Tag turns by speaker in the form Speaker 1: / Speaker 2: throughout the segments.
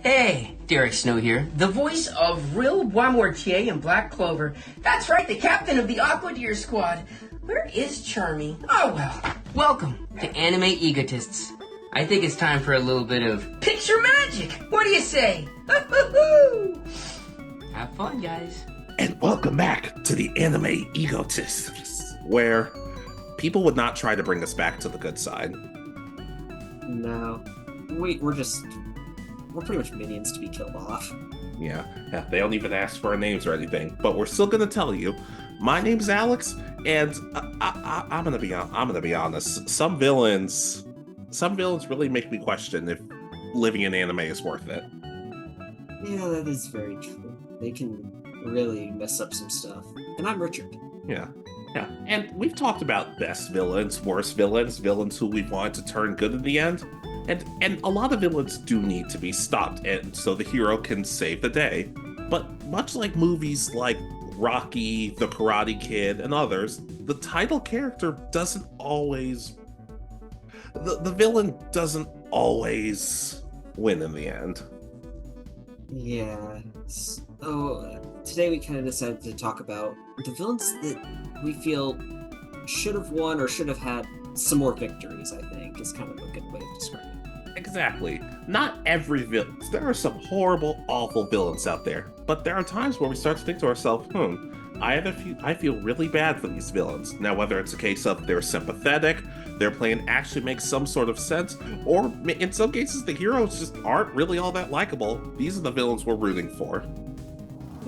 Speaker 1: Hey, Derek Snow here, the voice of Real Boismortier and Black Clover. That's right, the captain of the Aqua Deer Squad. Where is Charmy? Oh well. Welcome to Anime Egotists. I think it's time for a little bit of picture magic. What do you say? Have fun, guys.
Speaker 2: And welcome back to the Anime Egotists, where people would not try to bring us back to the good side.
Speaker 3: No, we're pretty much minions to be killed off.
Speaker 2: Yeah, they don't even ask for our names or anything, but we're still gonna tell you. My name's Alex, and I'm gonna be honest. Some villains really make me question if living in anime is worth it.
Speaker 3: Yeah, that is very true. They can really mess up some stuff. And I'm Richard.
Speaker 2: Yeah. And we've talked about best villains, worst villains, villains who we wanted to turn good in the end. And a lot of villains do need to be stopped, and so the hero can save the day. But much like movies like Rocky, The Karate Kid, and others, the title character doesn't always... The villain doesn't always win in the end.
Speaker 3: Yeah. So today we kind of decided to talk about the villains that we feel should have won or should have had some more victories, I think, is kind of a good way to describe it.
Speaker 2: Exactly. Not every villain. There are some horrible, awful villains out there, but there are times where we start to think to ourselves, I feel really bad for these villains. Now, whether it's a case of they're sympathetic, their plan actually makes some sort of sense, or in some cases the heroes just aren't really all that likable, these are the villains we're rooting for.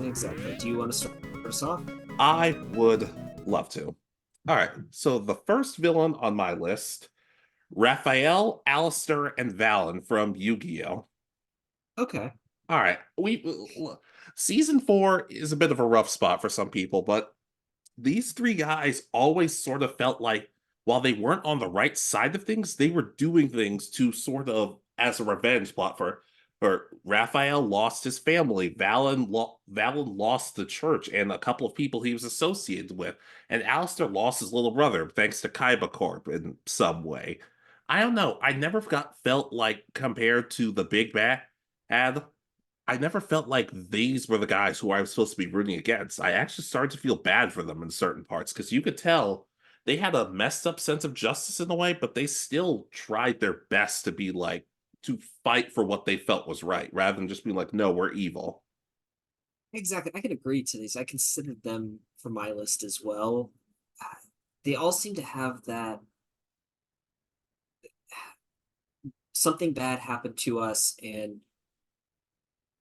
Speaker 3: Exactly. Do you want to start us off?
Speaker 2: I would love to. Alright, so the first villain on my list, Raphael, Alistair, and Valen from Yu-Gi-Oh!
Speaker 3: Okay.
Speaker 2: Alright, Season 4 is a bit of a rough spot for some people, but these three guys always sort of felt like while they weren't on the right side of things, they were doing things to sort of as a revenge plot for Raphael lost his family, Valen lost the church and a couple of people he was associated with, and Alistair lost his little brother thanks to Kaiba Corp in some way. I don't know. I never felt like compared to the Big Bad, I never felt like these were the guys who I was supposed to be rooting against. I actually started to feel bad for them in certain parts because you could tell they had a messed up sense of justice in a way, but they still tried their best to be like, to fight for what they felt was right, rather than just being like, no, we're evil.
Speaker 3: Exactly. I can agree to these. I considered them for my list as well. Uh, They all seem to have that something bad happened to us, and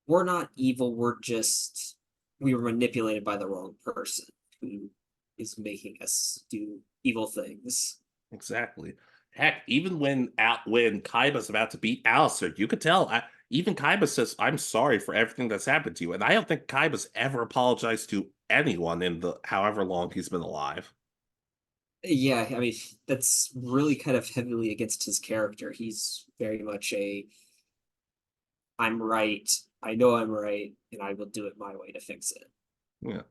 Speaker 3: we're not evil. We were manipulated by the wrong person who is making us do evil things.
Speaker 2: Exactly. Heck, even when Kaiba's about to beat Alistair, you could tell. Even Kaiba says, "I'm sorry for everything that's happened to you," and I don't think Kaiba's ever apologized to anyone in the however long he's been alive.
Speaker 3: Yeah, I mean, that's really kind of heavily against his character. He's very much I'm right, I know I'm right, and I will do it my way to fix it.
Speaker 2: Yeah,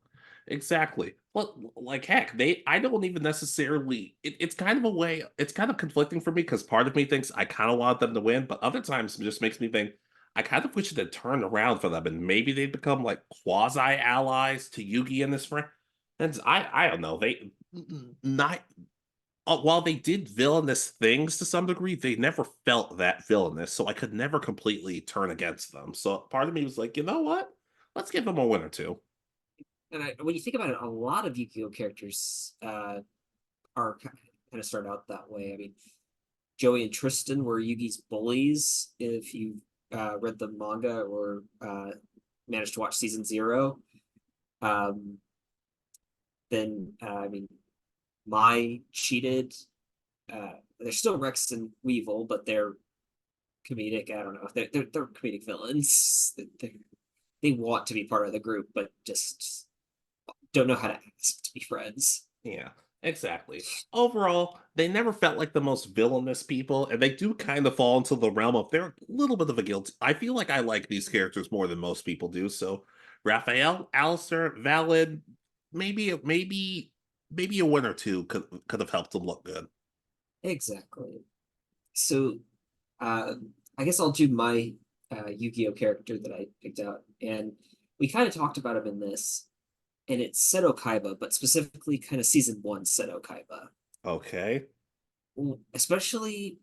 Speaker 2: exactly. Well, like heck, I don't even necessarily. It's kind of a way. It's kind of conflicting for me because part of me thinks I kind of want them to win, but other times it just makes me think I kind of wish it had turned around for them and maybe they'd become like quasi allies to Yugi and his friend. And I don't know. They not while they did villainous things to some degree, they never felt that villainous, so I could never completely turn against them. So part of me was like, you know what? Let's give them a win or two.
Speaker 3: And when you think about it, a lot of Yu-Gi-Oh characters are kind of start out that way. I mean, Joey and Tristan were Yugi's bullies. If you read the manga or managed to watch season 0, um, then I mean, Mai cheated. They're still Rex and Weevil, but they're comedic. I don't know. They're comedic villains. They want to be part of the group, but just don't know how to ask to be friends.
Speaker 2: Yeah, exactly. Overall, they never felt like the most villainous people, and they do kind of fall into the realm of they're a little bit of a guilt. I feel like I like these characters more than most people do. So, Raphael, Alistair, Valid, maybe a win or two could have helped them look good.
Speaker 3: Exactly. So, I guess I'll do my Yu-Gi-Oh character that I picked out, and we kind of talked about him in this, and it's Seto Kaiba, but specifically kind of season one Seto Kaiba.
Speaker 2: Okay.
Speaker 3: Especially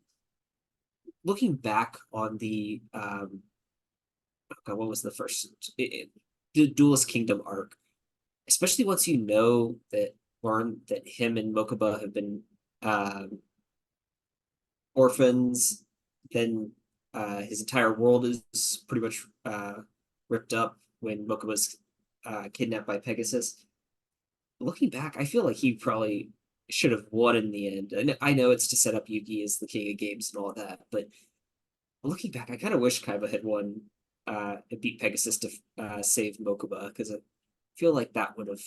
Speaker 3: looking back on the God, what was the first the Duelist Kingdom arc, especially once you know that learn that him and Mokuba have been um, orphans, then his entire world is pretty much ripped up when Mokuba's kidnapped by Pegasus. Looking back, I feel like he probably should have won in the end. And I know it's to set up Yugi as the king of games and all that, but looking back, I kind of wish Kaiba had won and beat Pegasus to save Mokuba, because I feel like that would have,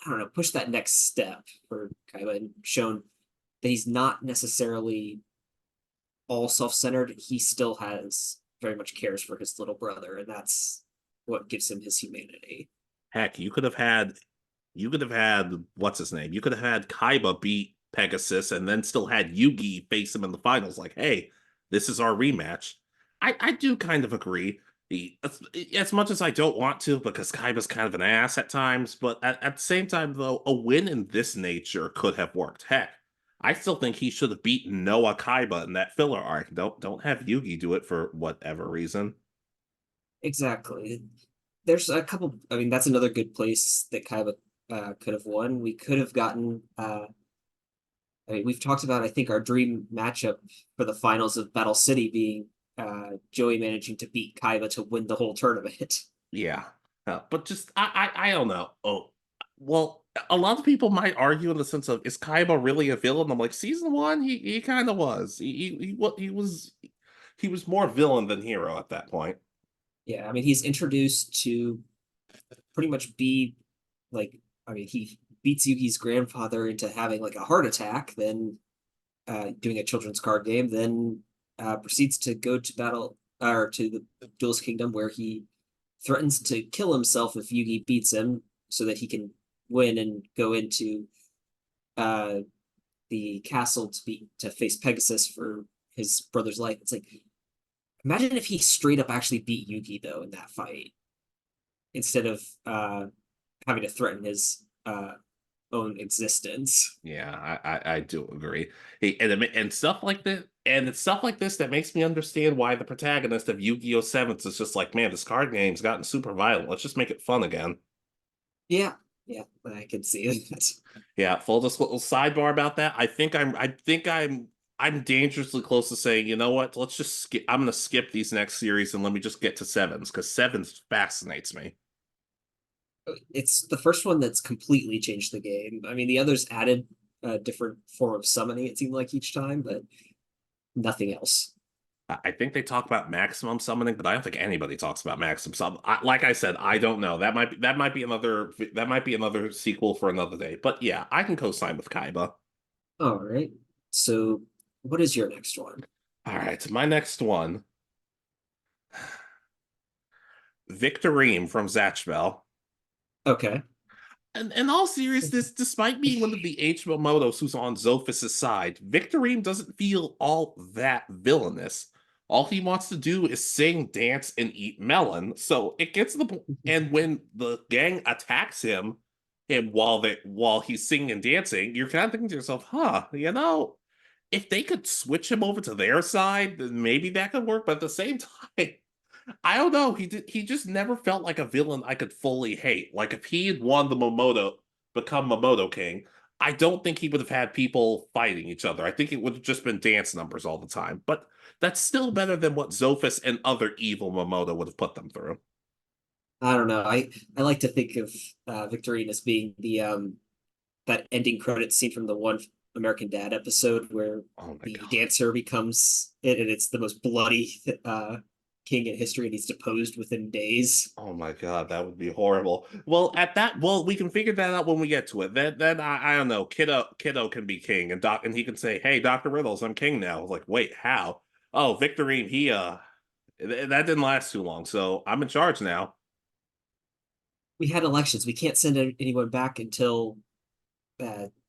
Speaker 3: I don't know, pushed that next step for Kaiba and shown that he's not necessarily all self-centered. He still has very much cares for his little brother, and that's what gives him his humanity.
Speaker 2: Heck, you could have had what's his name? You could have had Kaiba beat Pegasus and then still had Yugi face him in the finals. Like, hey, this is our rematch. I do kind of agree. As much as I don't want to, because Kaiba's kind of an ass at times, but at the same time, though, a win in this nature could have worked. Heck, I still think he should have beaten Noah Kaiba in that filler arc. Don't have Yugi do it for whatever reason.
Speaker 3: Exactly. There's a couple. I mean, that's another good place that Kaiba could have won. We could have gotten. I mean, we've talked about, I think, our dream matchup for the finals of Battle City being Joey managing to beat Kaiba to win the whole tournament.
Speaker 2: Yeah. But just I don't know. Oh, well, a lot of people might argue in the sense of is Kaiba really a villain? I'm like, season one, he kind of was. He was more villain than hero at that point.
Speaker 3: Yeah, I mean, he's introduced to pretty much be like, I mean, he beats Yugi's grandfather into having like a heart attack, then doing a children's card game, then proceeds to go to battle or to the Duelist Kingdom, where he threatens to kill himself if Yugi beats him, so that he can win and go into uh, the castle to face Pegasus for his brother's life. It's like, imagine if he straight up actually beat Yugi though in that fight, instead of having to threaten his own existence.
Speaker 2: Yeah, I do agree. Hey, and stuff like that, and it's stuff like this that makes me understand why the protagonist of Yu-Gi-Oh! Sevens is just like, man, this card game's gotten super violent. Let's just make it fun again.
Speaker 3: Yeah, yeah, I can see that.
Speaker 2: Yeah, full just little sidebar about that. I'm dangerously close to saying, you know what? Let's just skip. I'm gonna skip these next series and let me just get to sevens because sevens fascinates me.
Speaker 3: It's the first one that's completely changed the game. I mean, the others added a different form of summoning, it seemed like each time, but nothing else.
Speaker 2: I think they talk about maximum summoning, but I don't think anybody talks about maximum summon. Like I said, I don't know. That might be another sequel for another day. But yeah, I can co-sign with Kaiba.
Speaker 3: All right. So, what is your next one?
Speaker 2: All right, my next one, Victorine from Zatchbell.
Speaker 3: Okay.
Speaker 2: And in all seriousness, despite being one of the H. Momotos who's on Zophis' side, Victorine doesn't feel all that villainous. All he wants to do is sing, dance, and eat melon. So it gets to the point, and when the gang attacks him, and while he's singing and dancing, you're kind of thinking to yourself, huh, if they could switch him over to their side, then maybe that could work. But at the same time, I don't know. He just never felt like a villain I could fully hate. Like if he had won the become Momoto King, I don't think he would have had people fighting each other. I think it would have just been dance numbers all the time. But that's still better than what Zophis and other evil Momoto would have put them through.
Speaker 3: I don't know. I like to think of Victorine as being the that ending credit scene from the one American Dad episode where
Speaker 2: Oh my
Speaker 3: the
Speaker 2: god.
Speaker 3: dancer becomes it, and it's the most bloody king in history, and he's deposed within days.
Speaker 2: Oh my god, that would be horrible. Well, we can figure that out when we get to it. Then I don't know. Kiddo can be king, and he can say, "Hey, Doctor Riddles, I'm king now." I was like, wait, how? Oh, Victorine, that didn't last too long, so I'm in charge now.
Speaker 3: We had elections. We can't send anyone back until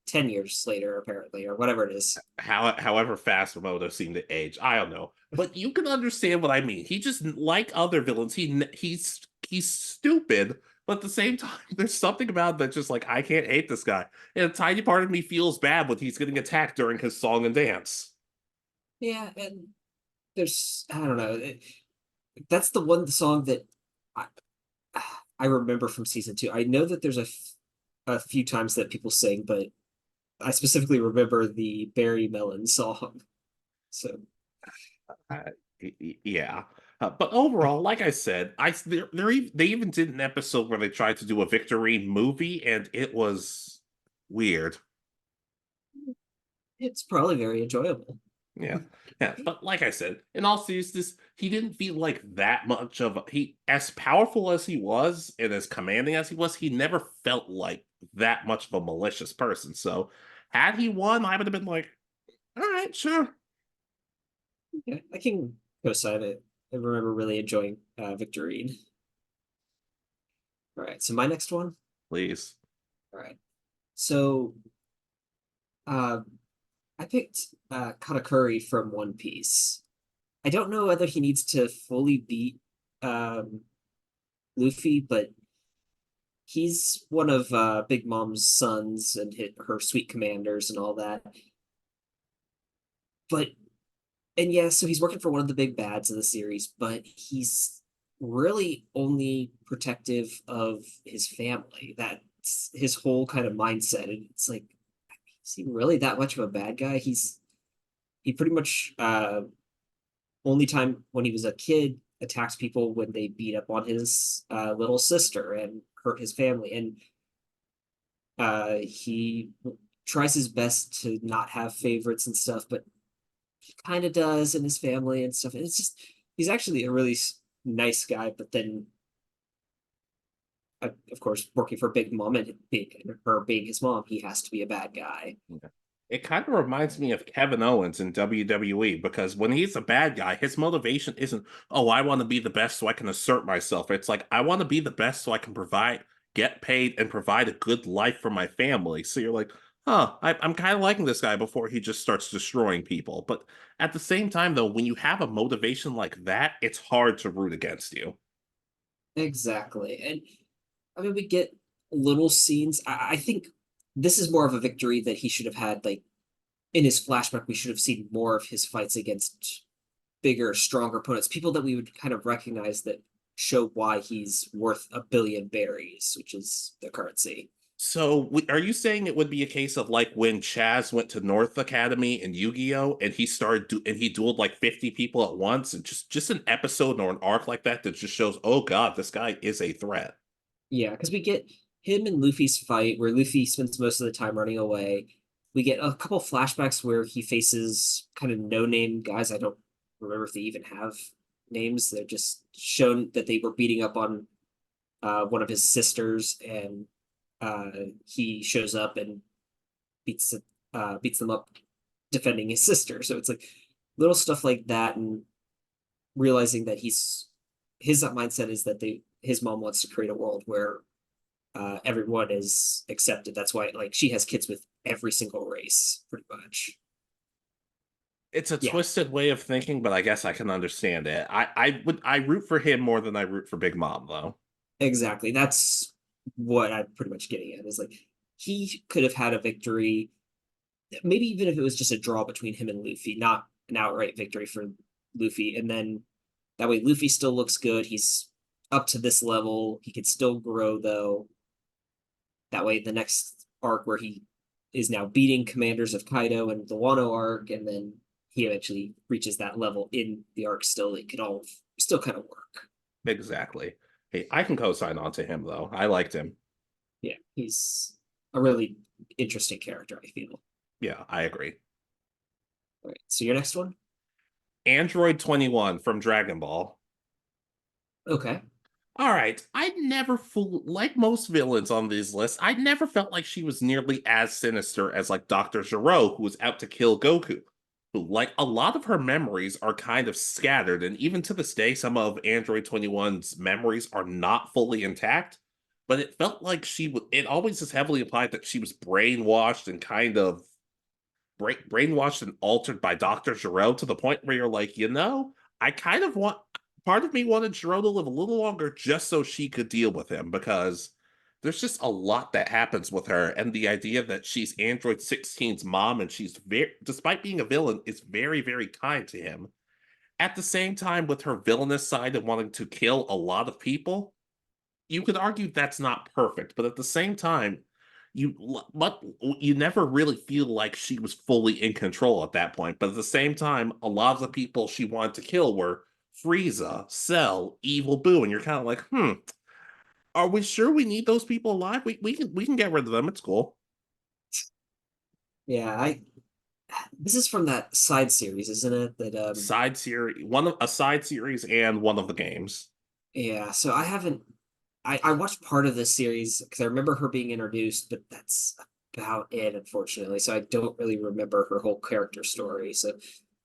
Speaker 3: 10 years later, apparently, or whatever it is.
Speaker 2: However fast Moto seemed to age, I don't know, but you can understand what I mean. He just, like other villains, he's stupid, but at the same time, there's something about that just like I can't hate this guy, and a tiny part of me feels bad when he's getting attacked during his song and dance.
Speaker 3: Yeah, and there's I don't know. That's the one song that I I remember from season two. I know that there's a few times that people sing, but I specifically remember the Barry Melon song. So
Speaker 2: Uh, yeah. But overall, like I said, they even did an episode where they tried to do a Victory movie, and it was weird.
Speaker 3: it's probably very enjoyable.
Speaker 2: Yeah, yeah. But like I said, in all seriousness, he didn't feel like that much of he as powerful as he was and as commanding as he was. He never felt like that much of a malicious person. So, had he won, I would have been like, all right, sure,
Speaker 3: Yeah, I can co-sign it. I remember really enjoying Victorine. All right, so my next one.
Speaker 2: please.
Speaker 3: All right, so uh, I picked Katakuri from One Piece. I don't know whether he needs to fully beat um, Luffy, but he's one of Big Mom's sons and her sweet commanders and all that. But and yeah, so he's working for one of the big bads of the series, but he's really only protective of his family. That's his whole kind of mindset. And it's like, is he really that much of a bad guy? He pretty much only time when he was a kid attacks people when they beat up on his little sister and hurt his family. And he tries his best to not have favorites and stuff, but he kind of does in his family and stuff. And it's just he's actually a really nice guy, but then of course working for Big Mom and her being his mom, he has to be a bad guy.
Speaker 2: Yeah. It kind of reminds me of Kevin Owens in WWE because when he's a bad guy, his motivation isn't, oh, I want to be the best so I can assert myself. It's like, I want to be the best so I can provide, get paid, and provide a good life for my family. So you're like, huh, I'm kind of liking this guy before he just starts destroying people. But at the same time, though, when you have a motivation like that, it's hard to root against you.
Speaker 3: Exactly. And I mean we get little scenes. I think this is more of a victory that he should have had like in his flashback. We should have seen more of his fights against bigger, stronger opponents, people that we would kind of recognize that show why he's worth 1 billion berries, which is the currency.
Speaker 2: So, are you saying it would be a case of like when Chaz went to North Academy in Yu-Gi-Oh, and he and he dueled like 50 people at once, and just an episode or an arc like that that just shows, oh God, this guy is a threat.
Speaker 3: Yeah, because we get him and Luffy's fight where Luffy spends most of the time running away. We get a couple flashbacks where he faces kind of no-name guys. I don't remember if they even have names. They're just shown that they were beating up on one of his sisters, and uh, he shows up and beats them up defending his sister. So it's like little stuff like that, and realizing that his mindset is that his mom wants to create a world where everyone is accepted. That's why like she has kids with every single race, pretty much.
Speaker 2: It's a
Speaker 3: Yeah,
Speaker 2: twisted way of thinking, but I guess I can understand it. I root for him more than I root for Big Mom, though.
Speaker 3: exactly. That's what I'm pretty much getting at. Is like he could have had a victory, maybe even if it was just a draw between him and Luffy, not an outright victory for Luffy, and then that way Luffy still looks good. He's up to this level. He could still grow though. That way, the next arc where he is now beating commanders of Kaido and the Wano arc, and then he eventually reaches that level in the arc still, it could all still kind of work.
Speaker 2: Exactly. Hey, I can co-sign on to him though. I liked him.
Speaker 3: Yeah, he's a really interesting character, I feel.
Speaker 2: Yeah, I agree.
Speaker 3: All right, so your next one?
Speaker 2: Android 21 from Dragon Ball.
Speaker 3: Okay.
Speaker 2: All right, I never like most villains on these lists, I never felt like she was nearly as sinister as like Dr. Gero, who was out to kill Goku. Who, like, a lot of her memories are kind of scattered, and even to this day, some of Android 21's memories are not fully intact. but it felt like it always is heavily implied that she was brainwashed and kind of brainwashed and altered by Dr. Giro to the point where you're like, I kind of want part of me wanted Giro to live a little longer just so she could deal with him because there's just a lot that happens with her, and the idea that she's Android 16's mom and she's very, despite being a villain, is very, very kind to him. At the same time, with her villainous side and wanting to kill a lot of people, you could argue that's not perfect, but at the same time, but you never really feel like she was fully in control at that point. But at the same time, a lot of the people she wanted to kill were Frieza, Cell, Evil Boo, and you're kind of like, are we sure we need those people alive? We can get rid of them. It's cool.
Speaker 3: Yeah, I this is from that side series, isn't it? That
Speaker 2: Side series, a side series, and one of the games.
Speaker 3: yeah, so I haven't I watched part of this series because I remember her being introduced, but that's about it, unfortunately. So I don't really remember her whole character story. So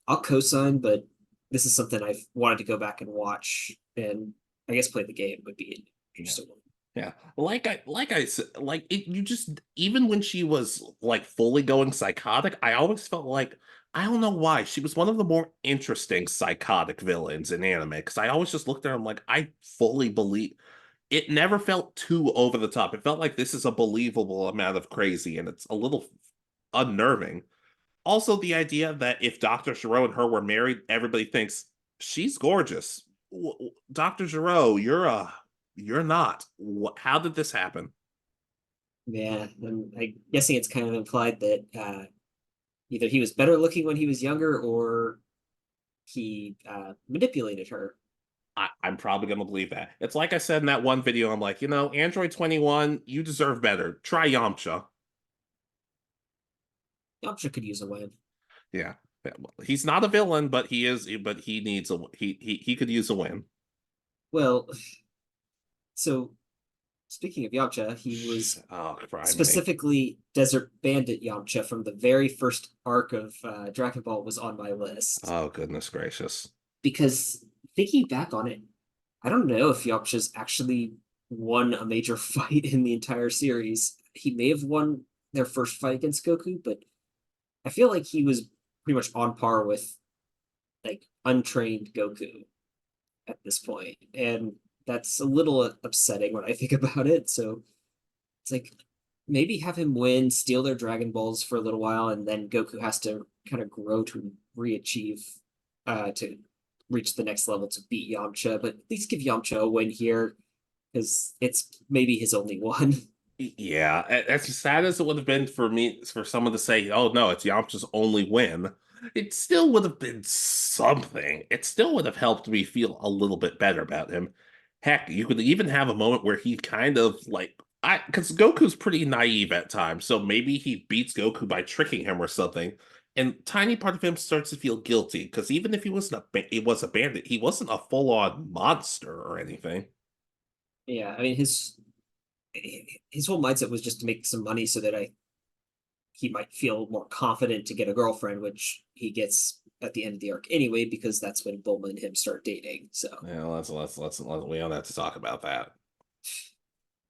Speaker 3: I'll co-sign, but this is something I've wanted to go back and watch, and I guess play the game would be an interesting one.
Speaker 2: Yeah, like I said, you just even when she was like fully going psychotic, I always felt like I don't know why she was one of the more interesting psychotic villains in anime because I always just looked at her and like I fully believe it never felt too over the top. It felt like this is a believable amount of crazy, and it's a little unnerving. Also, the idea that if Dr. Giro and her were married, everybody thinks she's gorgeous. Dr. Giro, you're not. How did this happen?
Speaker 3: Yeah, and I'm guessing it's kind of implied that either he was better looking when he was younger, or he manipulated her.
Speaker 2: I'm probably going to believe that. It's like I said in that one video, I'm like, Android 21, you deserve better. Try Yamcha.
Speaker 3: Yamcha could use a win.
Speaker 2: Yeah. He's not a villain, but he needs he could use a win.
Speaker 3: Well, so speaking of Yamcha, he was specifically Desert Bandit Yamcha from the very first arc of Dragon Ball was on my list.
Speaker 2: Oh, goodness gracious.
Speaker 3: Because thinking back on it, I don't know if Yamcha's actually won a major fight in the entire series. He may have won their first fight against Goku, but I feel like he was pretty much on par with like untrained Goku at this point. And that's a little upsetting when I think about it. So it's like maybe have him win, steal their Dragon Balls for a little while, and then Goku has to kind of grow to re-achieve to reach the next level to beat Yamcha. But at least give Yamcha a win here, because it's maybe his only one.
Speaker 2: Yeah, as sad as it would have been for me, for someone to say, "Oh no, it's Yamcha's only win," it still would have been something. It still would have helped me feel a little bit better about him. Heck, you could even have a moment where he kind of like because Goku's pretty naive at times, so maybe he beats Goku by tricking him or something. And tiny part of him starts to feel guilty because even if he was a bandit, he wasn't a full-on monster or anything.
Speaker 3: Yeah, I mean his whole mindset was just to make some money so that he might feel more confident to get a girlfriend, which he gets at the end of the arc anyway, because that's when Bulma and him start dating. So
Speaker 2: Yeah, we don't have to talk about that.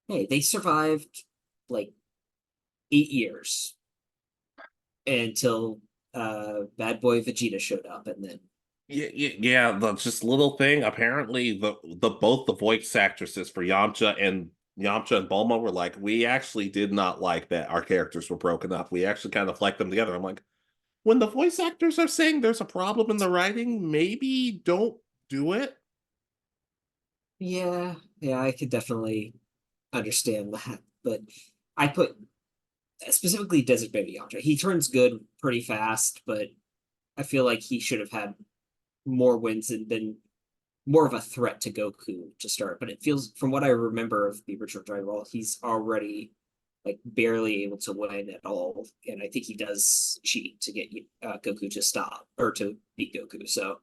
Speaker 3: hey, they survived like 8 years until Bad Boy Vegeta showed up, and then
Speaker 2: Yeah, the just little thing. Apparently, the both the voice actresses for Yamcha and Bulma were like, we actually did not like that our characters were broken up. We actually kind of liked them together. I'm like, when the voice actors are saying there's a problem in the writing, maybe don't do it.
Speaker 3: yeah, I could definitely understand that. But I put specifically Desert Baby Yamcha. He turns good pretty fast, but I feel like he should have had more wins and been more of a threat to Goku to start. But it feels, from what I remember of the original Dragon Ball, he's already like barely able to win at all, and I think he does cheat to get Goku to stop or to beat Goku. So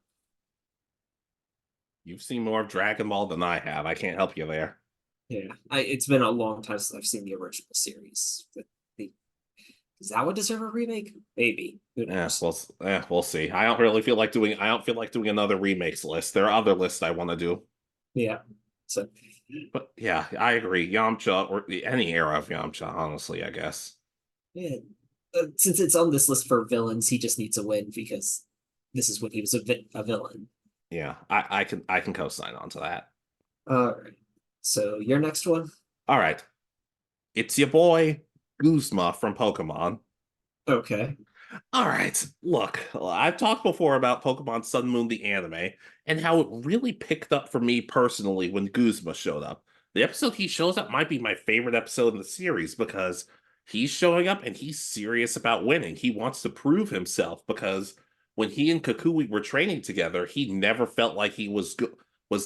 Speaker 2: You've seen more of Dragon Ball than I have. I can't help you there.
Speaker 3: yeah, it's been a long time since I've seen the original series. Does that one deserve a remake? Maybe. Who knows?
Speaker 2: We'll see. I don't feel like doing another remakes list. There are other lists I want to do.
Speaker 3: Yeah. So
Speaker 2: But yeah, I agree. Yamcha, or any era of Yamcha, honestly, I guess.
Speaker 3: yeah, since it's on this list for villains, he just needs a win because this is when he was a villain.
Speaker 2: Yeah, I can co-sign on to that.
Speaker 3: All right. So your next one.
Speaker 2: All right. It's your boy Guzma from Pokemon.
Speaker 3: Okay.
Speaker 2: All right, look, I've talked before about Pokemon Sun Moon the anime and how it really picked up for me personally when Guzma showed up. The episode he shows up might be my favorite episode in the series because he's showing up and he's serious about winning. He wants to prove himself because when he and Kukui were training together, he never felt like he was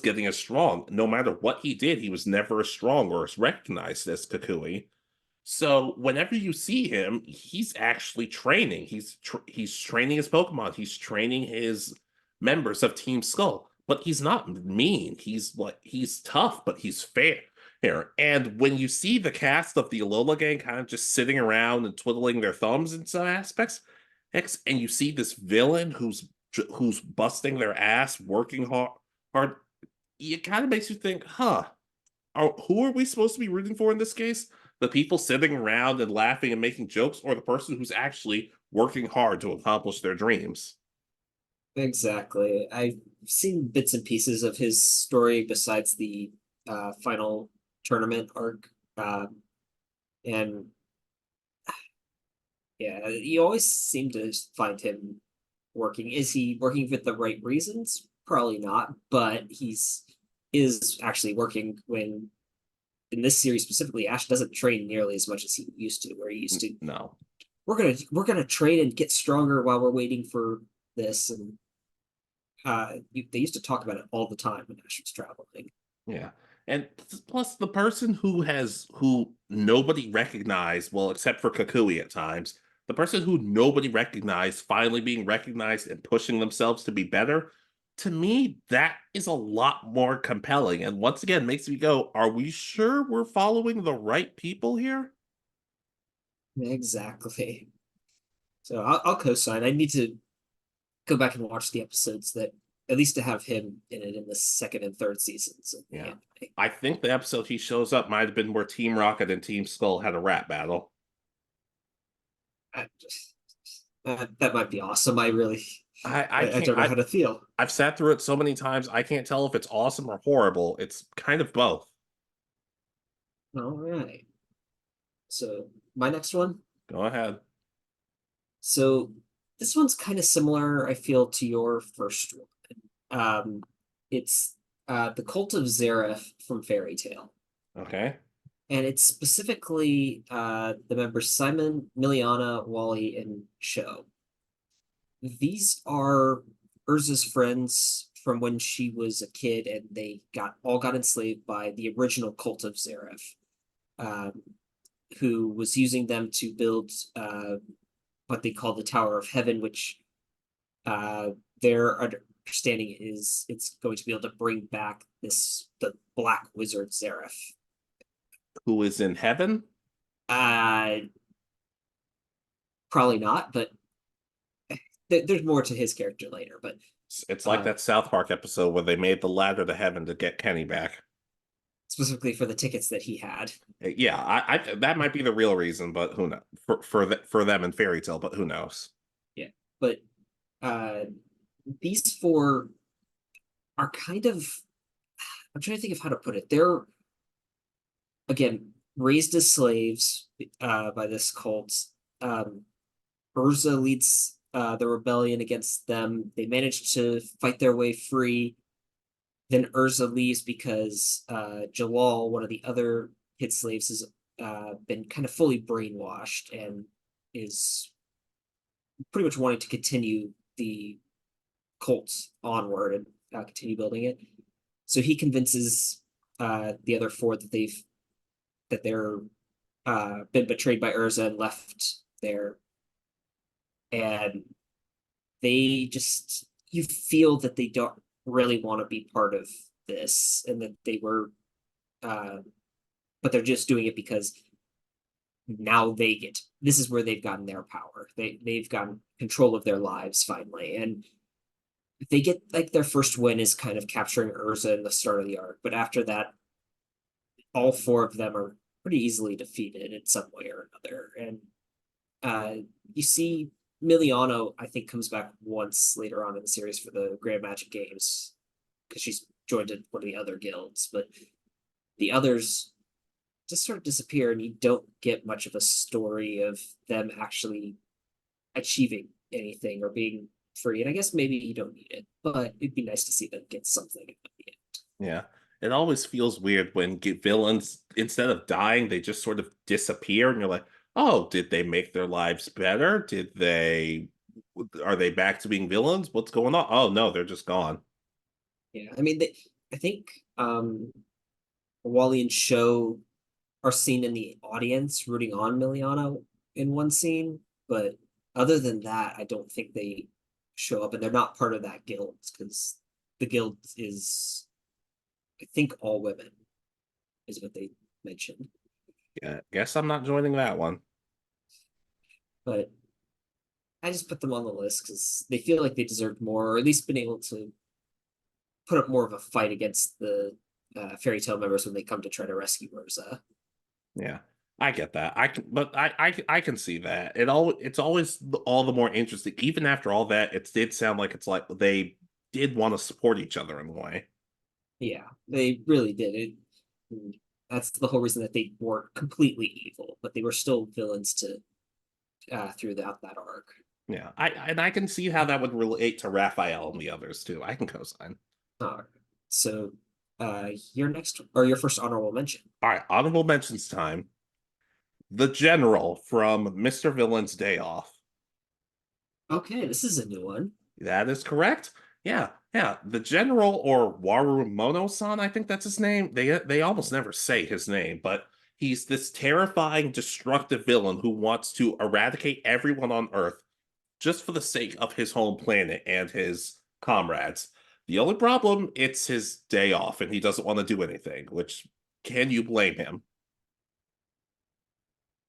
Speaker 2: getting as strong. No matter what he did, he was never as strong or as recognized as Kukui. So whenever you see him, he's actually training. He's training his Pokemon. He's training his members of Team Skull. But he's not mean. He's tough, but he's fair. Here. And when you see the cast of the Alola gang kind of just sitting around and twiddling their thumbs in some aspects, and you see this villain who's busting their ass, working hard, it kind of makes you think, huh, who are we supposed to be rooting for in this case? The people sitting around and laughing and making jokes, or the person who's actually working hard to accomplish their dreams?
Speaker 3: Exactly. I've seen bits and pieces of his story besides the final tournament arc. And yeah, you always seem to find him working. Is he working for the right reasons? Probably not, but he's is actually working when in this series specifically, Ash doesn't train nearly as much as he used to, where he used to
Speaker 2: No.
Speaker 3: we're gonna train and get stronger while we're waiting for this. And they used to talk about it all the time when Ash was traveling.
Speaker 2: Yeah. And plus the person who nobody recognized, well, except for Kakui at times, the person who nobody recognized finally being recognized and pushing themselves to be better, to me, that is a lot more compelling. And once again, makes me go, are we sure we're following the right people here?
Speaker 3: Exactly. So I'll co-sign. I need to go back and watch the episodes that at least to have him in it in the second and third seasons of the
Speaker 2: Yeah.
Speaker 3: anime.
Speaker 2: I think the episode he shows up might have been where Team Rocket and Team Skull had a rap battle.
Speaker 3: I just, that might be awesome. I really,
Speaker 2: I
Speaker 3: I
Speaker 2: can't
Speaker 3: don't know how to feel.
Speaker 2: I've sat through it so many times I can't tell if it's awesome or horrible. It's kind of both.
Speaker 3: All right. So my next one.
Speaker 2: Go ahead.
Speaker 3: So this one's kind of similar, I feel, to your first one. It's the Cult of Zareth from Fairy Tale.
Speaker 2: Okay.
Speaker 3: And it's specifically the members Simon, Miliana, Wally, and Sho. These are Urza's friends from when she was a kid, and they got enslaved by the original Cult of Zareth, um, who was using them to build what they call the Tower of Heaven, which uh, their understanding is it's going to be able to bring back the Black Wizard Zareth.
Speaker 2: Who is in heaven?
Speaker 3: Uh, Probably not, but there's more to his character later. But
Speaker 2: It's like that South Park episode where they made the ladder to heaven to get Kenny back.
Speaker 3: specifically for the tickets that he had.
Speaker 2: Yeah, I that might be the real reason, but who knows? For them in Fairy Tale, but who knows?
Speaker 3: Yeah, but uh, these four are kind of. I'm trying to think of how to put it. They're again raised as slaves by this cult. Um, Urza leads the rebellion against them. They manage to fight their way free. Then Urza leaves because Jalal, one of the other hit slaves, has been kind of fully brainwashed and is pretty much wanting to continue the cult onward and continue building it. So he convinces the other four that they're been betrayed by Urza and left there, and they just you feel that they don't really want to be part of this, and that they were, uh, but they're just doing it because now this is where they've gotten their power. They've gotten control of their lives finally, and they get like their first win is kind of capturing Urza in the start of the arc, but after that, all four of them are pretty easily defeated in some way or another. And you see Miliano, I think, comes back once later on in the series for the Grand Magic Games because she's joined one of the other guilds, but the others just sort of disappear, and you don't get much of a story of them actually achieving anything or being free. And I guess maybe you don't need it, but it'd be nice to see them get something at the end.
Speaker 2: Yeah. It always feels weird when villains, instead of dying, they just sort of disappear, and you're like, oh, did they make their lives better? Are they back to being villains? What's going on? Oh no, they're just gone.
Speaker 3: Yeah, I mean, I think Wally and Show are seen in the audience rooting on Miliano in one scene, but other than that, I don't think they show up, and they're not part of that guild because the guild is, I think, all women, is what they mentioned.
Speaker 2: Yeah, guess I'm not joining that one.
Speaker 3: But I just put them on the list because they feel like they deserved more, or at least been able to put up more of a fight against the fairy tale members when they come to try to rescue Urza.
Speaker 2: Yeah, I get that. I can see that. It's always all the more interesting. Even after all that, it did sound like it's like they did want to support each other in a way.
Speaker 3: Yeah, they really did it. That's the whole reason that they weren't completely evil, but they were still villains to throughout that arc.
Speaker 2: Yeah, I can see how that would relate to Raphael and the others too. I can co-sign.
Speaker 3: So your next or your first honorable mention.
Speaker 2: All right, honorable mentions time. The General from Mr. Villain's Day Off.
Speaker 3: Okay, this is a new one.
Speaker 2: That is correct. Yeah, yeah. The General, or Warumono-san, I think that's his name. They almost never say his name, but he's this terrifying, destructive villain who wants to eradicate everyone on Earth just for the sake of his home planet and his comrades. The only problem, it's his day off, and he doesn't want to do anything, which, can you blame him?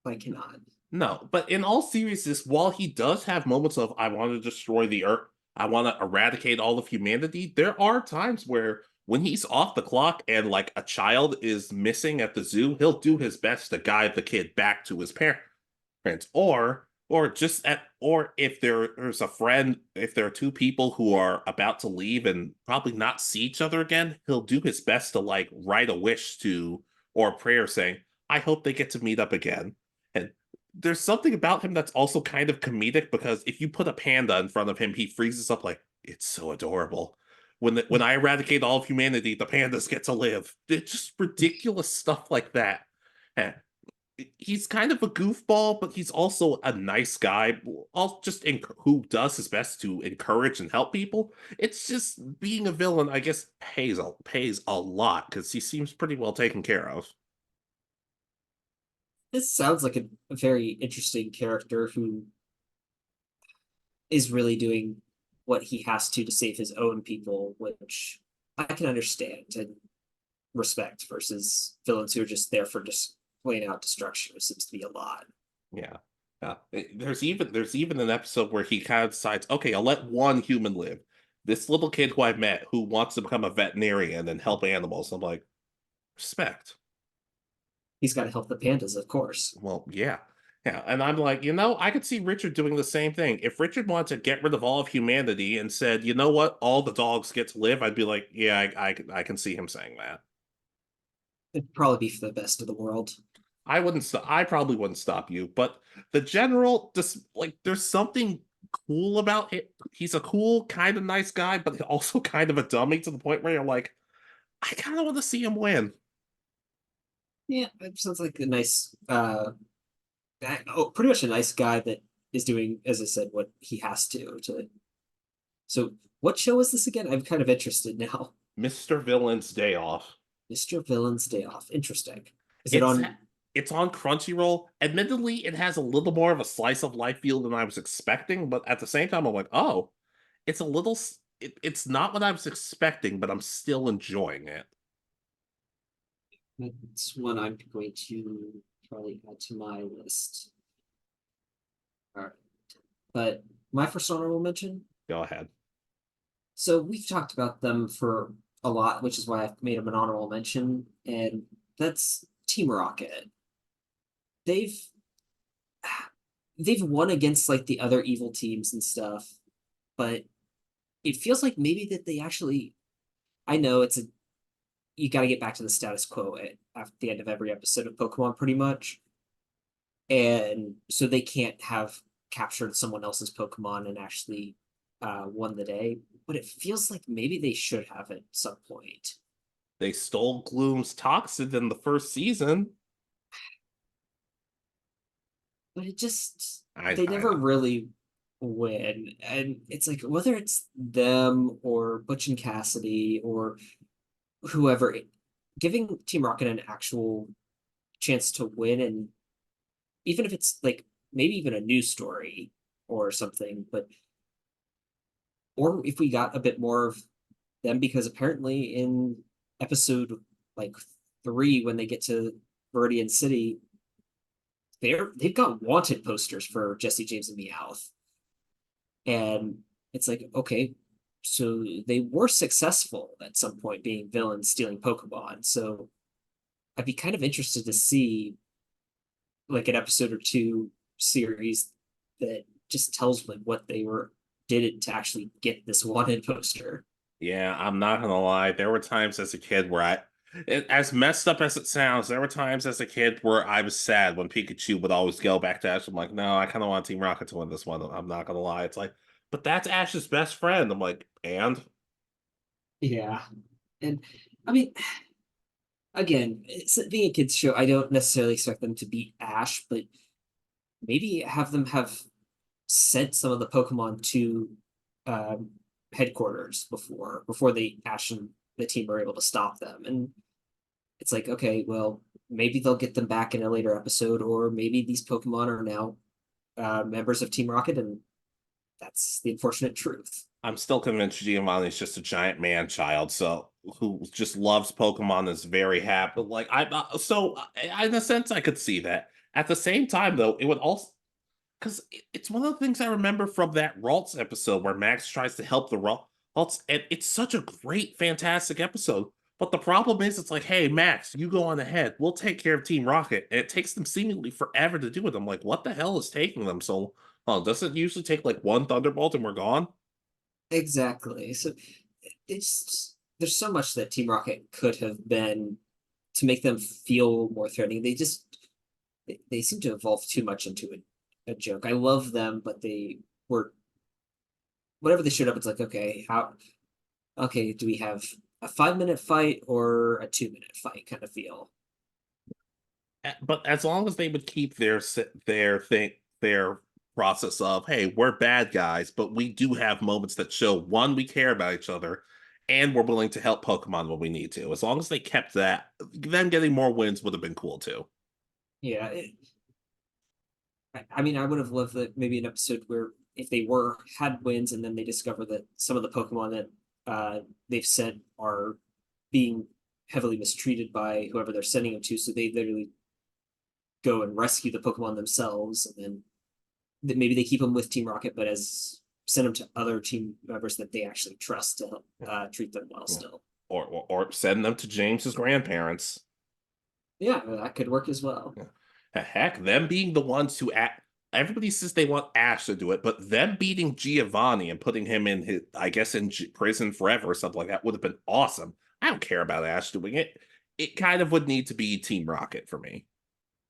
Speaker 3: I cannot.
Speaker 2: No, but in all seriousness, while he does have moments of, I want to destroy the Earth, I want to eradicate all of humanity, there are times where when he's off the clock and like a child is missing at the zoo, he'll do his best to guide the kid back to his parents. Or if there's a friend, if there are two people who are about to leave and probably not see each other again, he'll do his best to like write a wish to, or a prayer saying, I hope they get to meet up again. And there's something about him that's also kind of comedic, because if you put a panda in front of him, he freezes up like, it's so adorable. When I eradicate all of humanity, the pandas get to live. It's just ridiculous stuff like that. And he's kind of a goofball, but he's also a nice guy. Who does his best to encourage and help people. It's just being a villain, I guess, pays a lot because he seems pretty well taken care of.
Speaker 3: This sounds like a very interesting character who is really doing what he has to save his own people, which I can understand and respect, versus villains who are just there for just plain out destruction, which seems to be a lot.
Speaker 2: Yeah. There's even an episode where he kind of decides, okay, I'll let one human live. This little kid who I met who wants to become a veterinarian and help animals. I'm like, respect.
Speaker 3: He's got to help the pandas, of course.
Speaker 2: Well, yeah. Yeah. And I'm like, I could see Richard doing the same thing. If Richard wanted to get rid of all of humanity and said, you know what, all the dogs get to live, I'd be like, yeah, I can see him saying that.
Speaker 3: It'd probably be for the best of the world.
Speaker 2: I probably wouldn't stop you, but the general, just like, there's something cool about it. He's a cool, kind of nice guy, but also kind of a dummy to the point where you're like, I kind of want to see him win.
Speaker 3: Yeah, it sounds like a nice, pretty much a nice guy that is doing, as I said, what he has to. So, what show is this again? I'm kind of interested now.
Speaker 2: Mr. Villain's Day Off.
Speaker 3: Mr. Villain's Day Off. Interesting. Is it
Speaker 2: It's
Speaker 3: on?
Speaker 2: it's on Crunchyroll. Admittedly, it has a little more of a slice of life feel than I was expecting, but at the same time, I'm like, oh, it's a little. It's not what I was expecting, but I'm still enjoying it.
Speaker 3: It's one I'm going to probably add to my list. All right, but my first honorable mention,
Speaker 2: Go ahead.
Speaker 3: So we've talked about them for a lot, which is why I've made them an honorable mention, and that's Team Rocket. They've they've won against like the other evil teams and stuff, but it feels like maybe that they actually. I know it's a you got to get back to the status quo at the end of every episode of Pokemon, pretty much, and so they can't have captured someone else's Pokemon and actually won the day. But it feels like maybe they should have at some point.
Speaker 2: They stole Gloom's Toxin in the first season.
Speaker 3: But it just they
Speaker 2: I
Speaker 3: never
Speaker 2: know.
Speaker 3: really win. And it's like whether it's them or Butch and Cassidy or whoever, giving Team Rocket an actual chance to win, and even if it's like maybe even a new story or something, but or if we got a bit more of them, because apparently in episode like 3 when they get to Viridian City, they've got wanted posters for Jesse James and Meowth. And it's like, okay, so they were successful at some point being villains stealing Pokemon. So I'd be kind of interested to see like an episode or two series that just tells like what they were did it to actually get this wanted poster.
Speaker 2: Yeah, I'm not gonna lie. There were times as a kid where as messed up as it sounds, there were times as a kid where I was sad when Pikachu would always go back to Ash. I'm like, no, I kind of want Team Rocket to win this one. I'm not gonna lie. It's like, but that's Ash's best friend. I'm like, and
Speaker 3: Yeah. And I mean, again, it's being a kids show. I don't necessarily expect them to beat Ash, but maybe have them have sent some of the Pokemon to um, headquarters before they Ash and the team are able to stop them. And it's like, okay, well, maybe they'll get them back in a later episode, or maybe these Pokemon are now members of Team Rocket, and that's the unfortunate truth.
Speaker 2: I'm still convinced Giovanni's just a giant man child, so who just loves Pokemon and is very happy. Like in a sense, I could see that. At the same time, though, it would also because it's one of the things I remember from that Ralts episode where Max tries to help the Ralts, and it's such a great, fantastic episode. But the problem is, it's like, hey, Max, you go on ahead. We'll take care of Team Rocket. And it takes them seemingly forever to do it. I'm like, what the hell is taking them so long? Does it usually take like one Thunderbolt and we're gone?
Speaker 3: Exactly. So it's there's so much that Team Rocket could have been to make them feel more threatening. They seem to evolve too much into a joke. I love them, but they were whatever they showed up. It's like, okay, how okay, do we have a 5 minute fight or a 2 minute fight kind of feel?
Speaker 2: But as long as they would keep their process of, hey, we're bad guys, but we do have moments that show one, we care about each other, and we're willing to help Pokemon when we need to. As long as they kept that, them getting more wins would have been cool too.
Speaker 3: Yeah, I mean, I would have loved that maybe an episode where if they were had wins and then they discover that some of the Pokemon that they've sent are being heavily mistreated by whoever they're sending them to, so they literally go and rescue the Pokemon themselves, and then maybe they keep them with Team Rocket, but as send them to other team members that they actually trust to help treat them well.
Speaker 2: Yeah.
Speaker 3: Still,
Speaker 2: Or send them to James's grandparents.
Speaker 3: yeah, that could work as well.
Speaker 2: Heck, them being the ones who act. Everybody says they want Ash to do it, but them beating Giovanni and putting him in his, I guess, in prison forever or something like that would have been awesome. I don't care about Ash doing it. It kind of would need to be Team Rocket for me.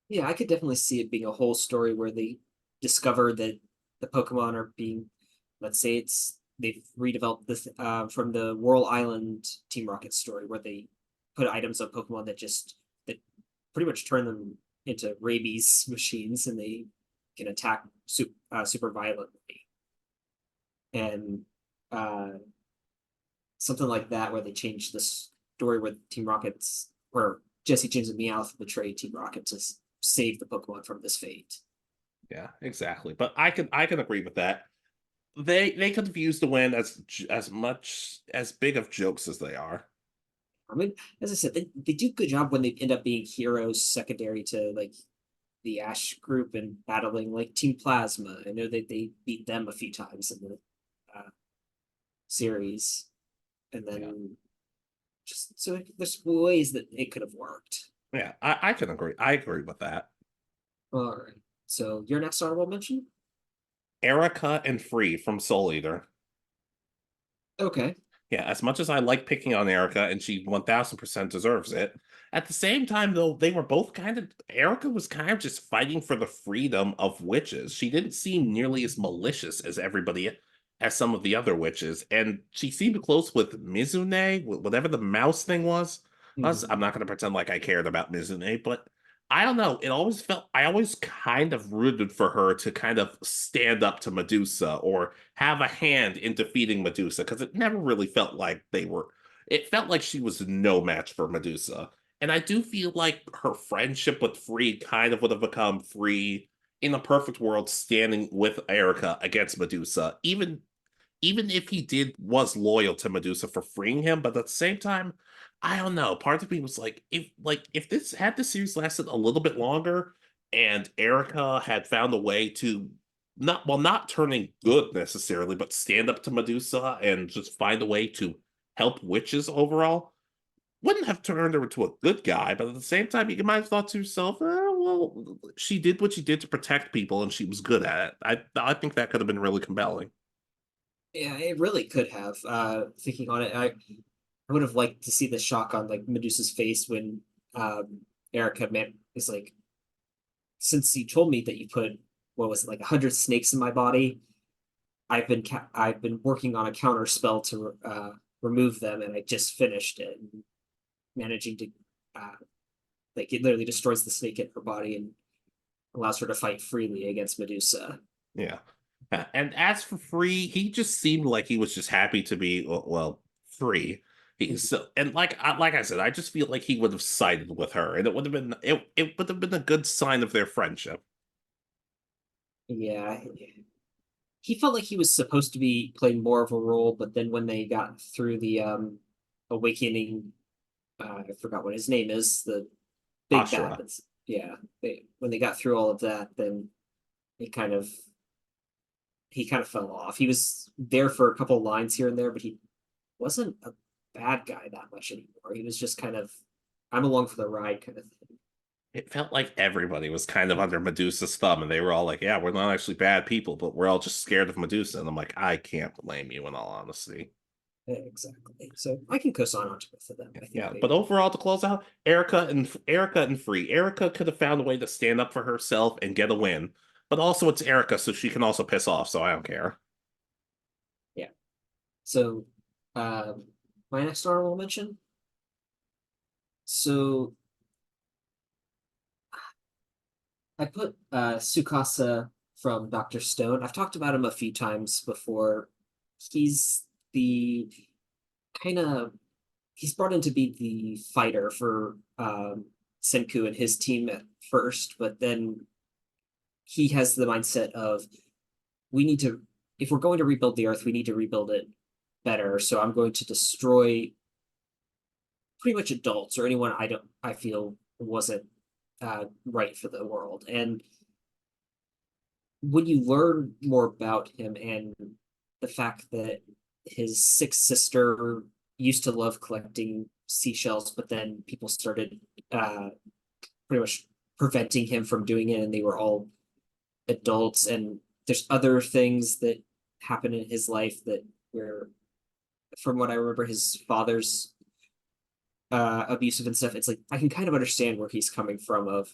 Speaker 3: Yeah, I could definitely see it being a whole story where they discover that the Pokemon are being, let's say it's they've redeveloped this from the Whirl Island Team Rocket story where they put items on Pokemon that pretty much turn them into rabies machines and they can attack super violently, and uh, something like that where they change the story where Team Rocket's where Jesse James and Meowth betray Team Rocket to save the Pokemon from this fate.
Speaker 2: Yeah, exactly. But I can agree with that. They could have used the win as much as big of jokes as they are.
Speaker 3: I mean, as I said, they do a good job when they end up being heroes secondary to like the Ash group and battling like Team Plasma. I know that they beat them a few times in the series, and then just so there's ways that it could have worked.
Speaker 2: Yeah, I can agree. I agree with that.
Speaker 3: All right. So your next honorable mention?
Speaker 2: Erica and Free from Soul Eater.
Speaker 3: Okay.
Speaker 2: Yeah, as much as I like picking on Erica, and she 1000% deserves it, at the same time, though, they were both kind of. Erica was kind of just fighting for the freedom of witches. She didn't seem nearly as malicious as as some of the other witches. And she seemed close with Mizune, whatever the mouse thing was. I'm not going to pretend like I cared about Mizune, but I don't know. I always kind of rooted for her to kind of stand up to Medusa or have a hand in defeating Medusa because it never really felt like it felt like she was no match for Medusa. And I do feel like her friendship with Free kind of would have become Free in a perfect world standing with Erica against Medusa, even if he was loyal to Medusa for freeing him, but at the same time, I don't know. Part of me was if this series lasted a little bit longer and Erica had found a way to not turning good necessarily, but stand up to Medusa and just find a way to help witches overall, wouldn't have turned her into a good guy, but at the same time, you might have thought to yourself, well, she did what she did to protect people and she was good at it. I think that could have been really compelling.
Speaker 3: Yeah, it really could have. Thinking on it, I would have liked to see the shock on like Medusa's face when Erica is like, since you told me that you put what was it, like 100 snakes in my body, I've been working on a counter spell to remove them, and I just finished it, and managing to uh, like it literally destroys the snake in her body and allows her to fight freely against Medusa.
Speaker 2: Yeah. And as for Free, he just seemed like he was just happy to be free. And like I said, I just feel like he would have sided with her, and it would have been a good sign of their friendship.
Speaker 3: Yeah, he felt like he was supposed to be playing more of a role, but then when they got through the awakening, I forgot what his name is, the big bad.
Speaker 2: Ashura.
Speaker 3: Yeah, when they got through all of that, then he kind of he kind of fell off. He was there for a couple lines here and there, but he wasn't a bad guy that much anymore. He was just kind of I'm along for the ride kind of thing.
Speaker 2: It felt like everybody was kind of under Medusa's thumb, and they were all like, "Yeah, we're not actually bad people, but we're all just scared of Medusa." And I'm like, I can't blame you in all honesty.
Speaker 3: Exactly. So I can co-sign on to both of them. I think
Speaker 2: Yeah, but overall, to close out, Erica and Free. Erica could have found a way to stand up for herself and get a win, but also it's Erica, so she can also piss off. So I don't care.
Speaker 3: yeah. So my next honorable mention. So I put Sukasa from Dr. Stone. I've talked about him a few times before. He's the kind of he's brought in to be the fighter for Senku and his team at first, but then he has the mindset of we need to if we're going to rebuild the earth, we need to rebuild it better. So I'm going to destroy pretty much adults or anyone I feel wasn't right for the world. And when you learn more about him and the fact that his sixth sister used to love collecting seashells, but then people started pretty much preventing him from doing it, and they were all adults. And there's other things that happen in his life that were, from what I remember, his father's abusive and stuff. It's like I can kind of understand where he's coming from of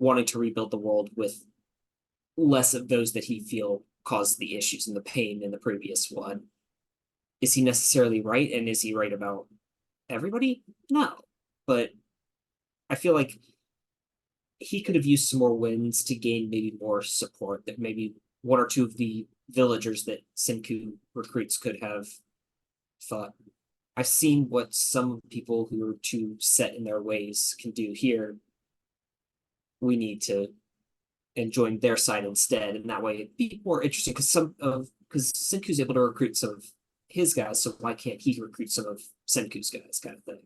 Speaker 3: wanting to rebuild the world with less of those that he feel caused the issues and the pain in the previous one. Is he necessarily right? And is he right about everybody? No. But I feel like he could have used some more wins to gain maybe more support, that maybe one or two of the villagers that Senku recruits could have thought, I've seen what some people who are too set in their ways can do here. We need to and join their side instead, and that way it'd be more interesting because Senku's able to recruit some of his guys, so why can't he recruit some of Senku's guys, kind of thing.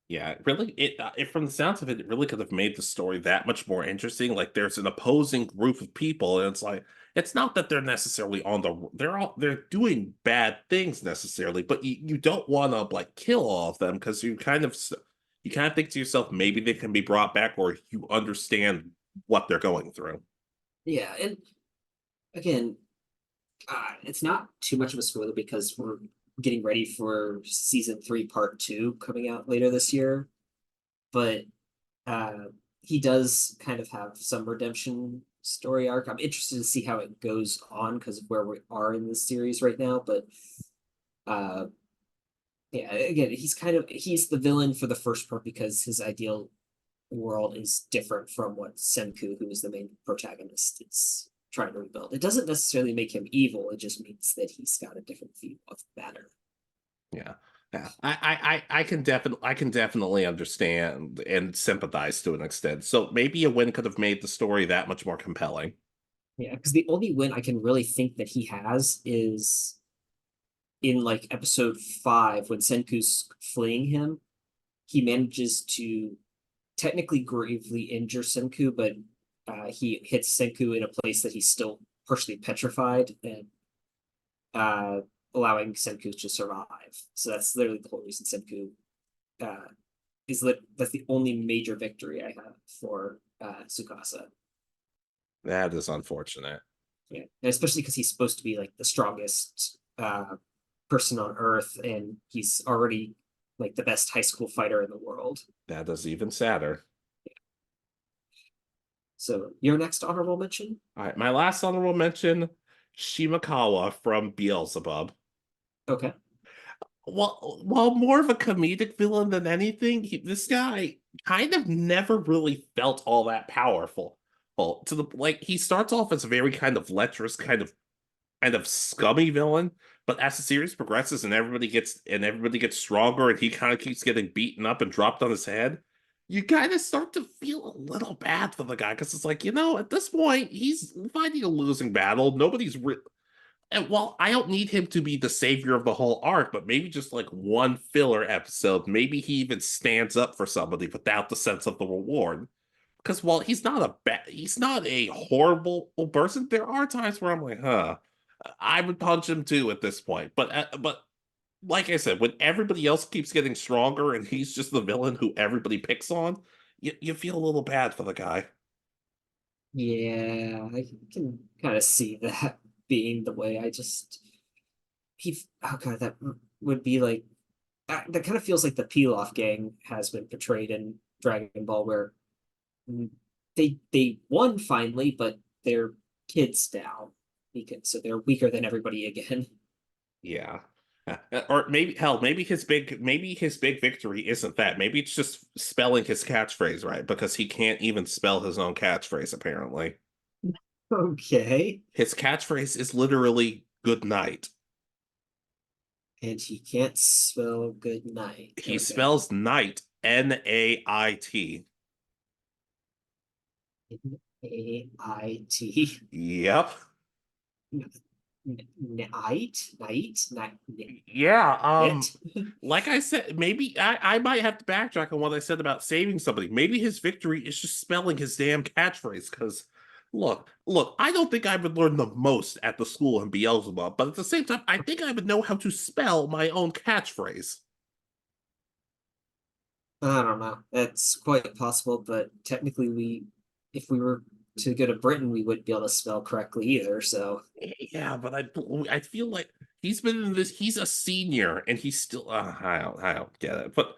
Speaker 2: Yeah, really, it from the sounds of it, it really could have made the story that much more interesting. Like, there's an opposing group of people, and it's like it's not that they're necessarily they're doing bad things necessarily, but you don't want to like kill all of them because you kind of think to yourself maybe they can be brought back or you understand what they're going through.
Speaker 3: Yeah, and again, it's not too much of a spoiler because we're getting ready for season 3, part 2 coming out later this year. But uh, he does kind of have some redemption story arc. I'm interested to see how it goes on because of where we are in this series right now. But uh, yeah, again, he's the villain for the first part because his ideal world is different from what Senku, who is the main protagonist, is trying to rebuild. It doesn't necessarily make him evil, it just means that he's got a different view of better.
Speaker 2: Yeah. Yeah. I can definitely understand and sympathize to an extent. So maybe a win could have made the story that much more compelling.
Speaker 3: Yeah, because the only win I can really think that he has is in like episode 5 when Senku's fleeing him. He manages to technically gravely injure Senku, but he hits Senku in a place that he's still partially petrified and uh, allowing Senku to survive. So that's literally the whole reason Senku uh, that's the only major victory I have for Tsukasa.
Speaker 2: That is unfortunate.
Speaker 3: Yeah, and especially because he's supposed to be like the strongest person on Earth, and he's already like the best high school fighter in the world.
Speaker 2: That is even sadder.
Speaker 3: So your next honorable mention?
Speaker 2: All right, my last honorable mention, Shimakawa from Beelzebub.
Speaker 3: Okay.
Speaker 2: While more of a comedic villain than anything, this guy kind of never really felt all that powerful. Well, to the like, he starts off as a very kind of lecherous, kind of scummy villain, but as the series progresses and everybody gets stronger, and he kind of keeps getting beaten up and dropped on his head, you kind of start to feel a little bad for the guy because it's like, at this point, he's fighting a losing battle. And while I don't need him to be the savior of the whole arc, but maybe just like one filler episode, maybe he even stands up for somebody without the sense of the reward. Because while he's not a horrible person, there are times where I'm like, huh, I would punch him too at this point. But like I said, when everybody else keeps getting stronger and he's just the villain who everybody picks on, you feel a little bad for the guy.
Speaker 3: Yeah, I can kind of see that being the way. Oh god, that would be like that kind of feels like the Pilaf gang has been portrayed in Dragon Ball, where they won finally, but they're kids now because so they're weaker than everybody again.
Speaker 2: Yeah. Or maybe his big victory isn't that. Maybe it's just spelling his catchphrase right because he can't even spell his own catchphrase apparently.
Speaker 3: Okay,
Speaker 2: His catchphrase is literally good night.
Speaker 3: and he can't spell good night.
Speaker 2: He
Speaker 3: Okay,
Speaker 2: spells night NAIT.
Speaker 3: N-A-I-T.
Speaker 2: Yep.
Speaker 3: Night.
Speaker 2: Yeah,
Speaker 3: It.
Speaker 2: like I said, maybe I might have to backtrack on what I said about saving somebody. Maybe his victory is just spelling his damn catchphrase. Because look, I don't think I would learn the most at the school in Beelzebub, but at the same time, I think I would know how to spell my own catchphrase.
Speaker 3: I don't know. That's quite possible, but technically, if we were to go to Britain, we wouldn't be able to spell correctly either. So,
Speaker 2: Yeah, but I feel like he's been in this. He's a senior, and he's still. I don't get it. But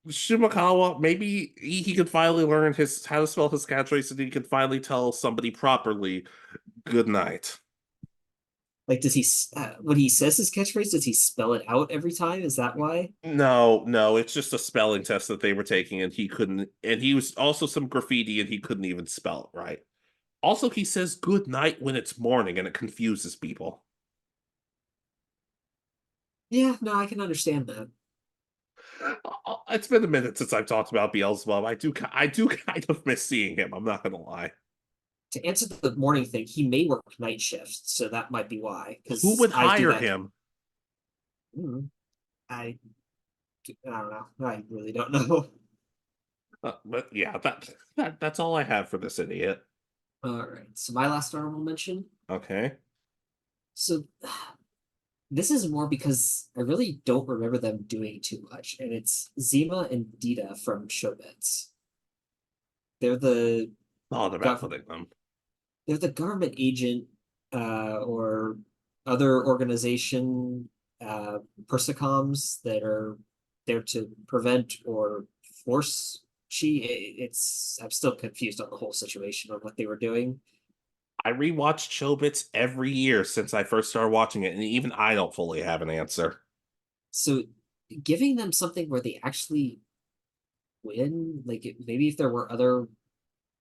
Speaker 2: Shimakawa, maybe he could finally learn his how to spell his catchphrase, and he could finally tell somebody properly good night.
Speaker 3: like, does he when he says his catchphrase, does he spell it out every time? Is that why?
Speaker 2: No, it's just a spelling test that they were taking, and he couldn't. And he was also some graffiti, and he couldn't even spell it right. Also, he says good night when it's morning, and it confuses people.
Speaker 3: Yeah, no, I can understand that.
Speaker 2: It's been a minute since I've talked about Beelzebub. I do kind of miss seeing him. I'm not gonna lie.
Speaker 3: To answer the morning thing, he may work night shifts, so that might be why.
Speaker 2: Who
Speaker 3: Because
Speaker 2: would
Speaker 3: I do
Speaker 2: hire
Speaker 3: that.
Speaker 2: him?
Speaker 3: Mm, I I don't know. I really don't know.
Speaker 2: But yeah, that's all I have for this idiot.
Speaker 3: All right. So my last honorable mention.
Speaker 2: Okay.
Speaker 3: So this is more because I really don't remember them doing too much, and it's Zima and Dita from Showbiz. They're the
Speaker 2: Thought about
Speaker 3: gov
Speaker 2: putting them.
Speaker 3: they're the government agent or other organization persicoms that are there to prevent or force chi. It's I'm still confused on the whole situation on what they were doing.
Speaker 2: I rewatch Chobits every year since I first started watching it, and even I don't fully have an answer.
Speaker 3: So giving them something where they actually win, like maybe if there were other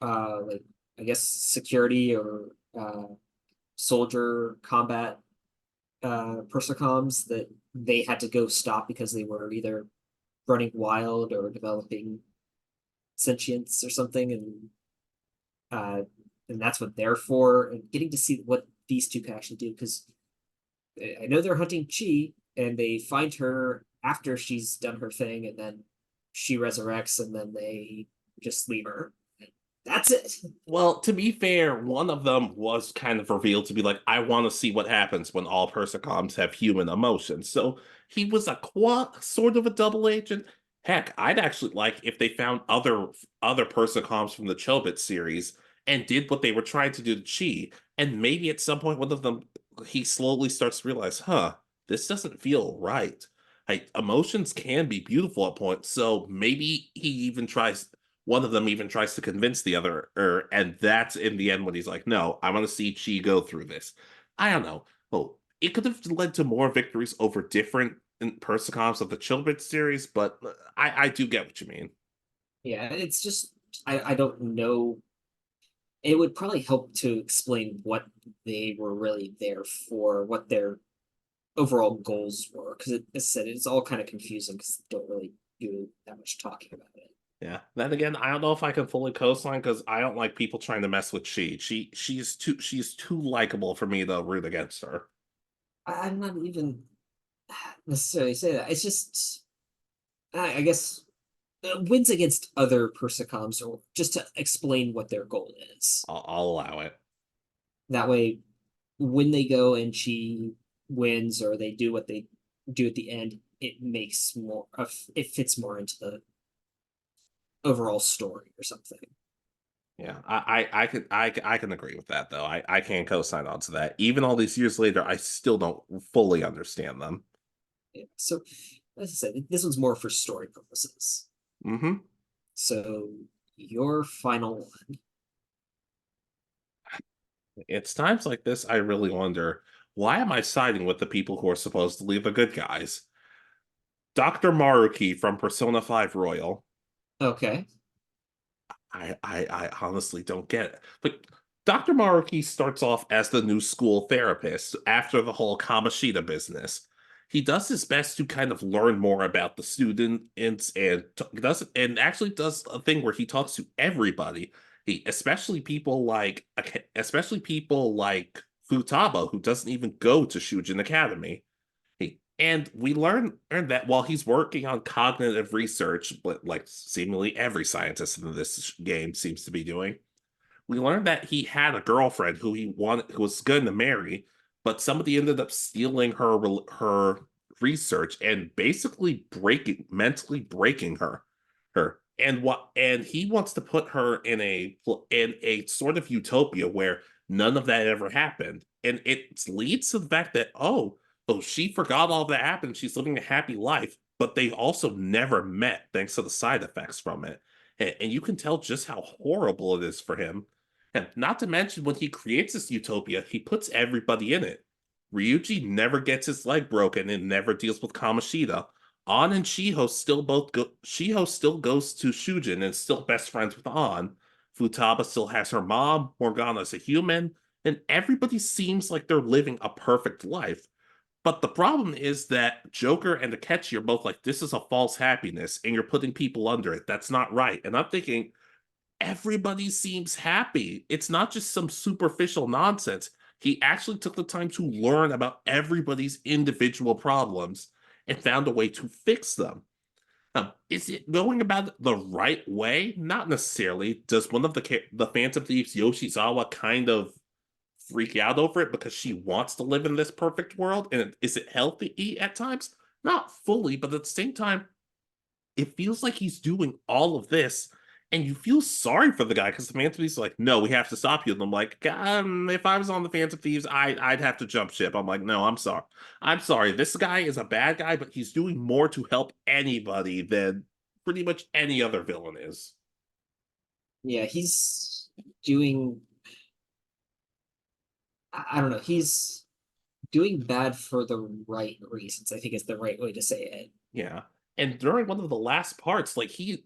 Speaker 3: like I guess security or soldier combat persicoms that they had to go stop because they were either running wild or developing sentience or something, uh, and that's what they're for. And getting to see what these two can actually do, because I know they're hunting Chi, and they find her after she's done her thing, and then she resurrects, and then they just leave her. That's it.
Speaker 2: Well, to be fair, one of them was kind of revealed to be like, I want to see what happens when all Persicoms have human emotions. So he was a sort of a double agent. Heck, I'd actually like if they found other Persicoms from the Chobit series and did what they were trying to do to Chi, and maybe at some point one of them he slowly starts to realize, huh, this doesn't feel right. Like emotions can be beautiful at points, so maybe he even tries one of them even tries to convince the other, and that's in the end when he's like, "No, I want to see Chi go through this." I don't know. Oh, it could have led to more victories over different Persicoms of the Chilbert series, but I do get what you mean.
Speaker 3: Yeah, it's just I don't know. It would probably help to explain what they were really there for, what their overall goals were, because as I said, it's all kind of confusing because they don't really do that much talking about it.
Speaker 2: Yeah. Then again, I don't know if I can fully co-sign because I don't like people trying to mess with Chi. She's too likable for me to root against her.
Speaker 3: I'm not even necessarily say that. It's just I guess wins against other persicoms, or just to explain what their goal is.
Speaker 2: I'll allow it.
Speaker 3: That way, when they go and she wins, or they do what they do at the end, it makes more of it fits more into the overall story or something.
Speaker 2: Yeah, I can agree with that though. I can't co-sign on to that. Even all these years later, I still don't fully understand them.
Speaker 3: Yeah. So, as I said, this one's more for story purposes.
Speaker 2: Hmm.
Speaker 3: So, your final one.
Speaker 2: It's times like this I really wonder, why am I siding with the people who are supposedly the good guys? Dr. Maruki from Persona 5 Royal.
Speaker 3: Okay.
Speaker 2: I honestly don't get it. Like, Dr. Maruki starts off as the new school therapist after the whole Kamashita business. He does his best to kind of learn more about the students and actually does a thing where he talks to everybody. Especially people like Futaba, who doesn't even go to Shujin Academy. And we learn that while he's working on cognitive research, but like seemingly every scientist in this game seems to be doing, we learned that he had a girlfriend who was going to marry, but somebody ended up stealing her research and basically mentally breaking her. And he wants to put her in a sort of utopia where none of that ever happened. And it leads to the fact that, oh, she forgot all that happened. She's living a happy life, but they also never met thanks to the side effects from it. And you can tell just how horrible it is for him. And not to mention, when he creates this utopia, he puts everybody in it. Ryuji never gets his leg broken and never deals with Kamashita. An and Shiho still goes to Shujin and is still best friends with An. Futaba still has her mom, Morgana's a human, and everybody seems like they're living a perfect life. But the problem is that Joker and Akechi are both like, this is a false happiness, and you're putting people under it. That's not right. And I'm thinking, everybody seems happy. It's not just some superficial nonsense. He actually took the time to learn about everybody's individual problems and found a way to fix them. Is it going about it the right way? Not necessarily. Does one of the Phantom Thieves, Yoshizawa, kind of freak out over it because she wants to live in this perfect world? And is it healthy at times? Not fully, but at the same time, it feels like he's doing all of this, and you feel sorry for the guy because the Phantom Thieves are like, no, we have to stop you. And I'm like, if I was on the Phantom Thieves, I'd have to jump ship. I'm like, no, I'm sorry. I'm sorry. This guy is a bad guy, but he's doing more to help anybody than pretty much any other villain is.
Speaker 3: Yeah, he's doing. I don't know. He's doing bad for the right reasons. I think is the right way to say it.
Speaker 2: Yeah. And during one of the last parts, he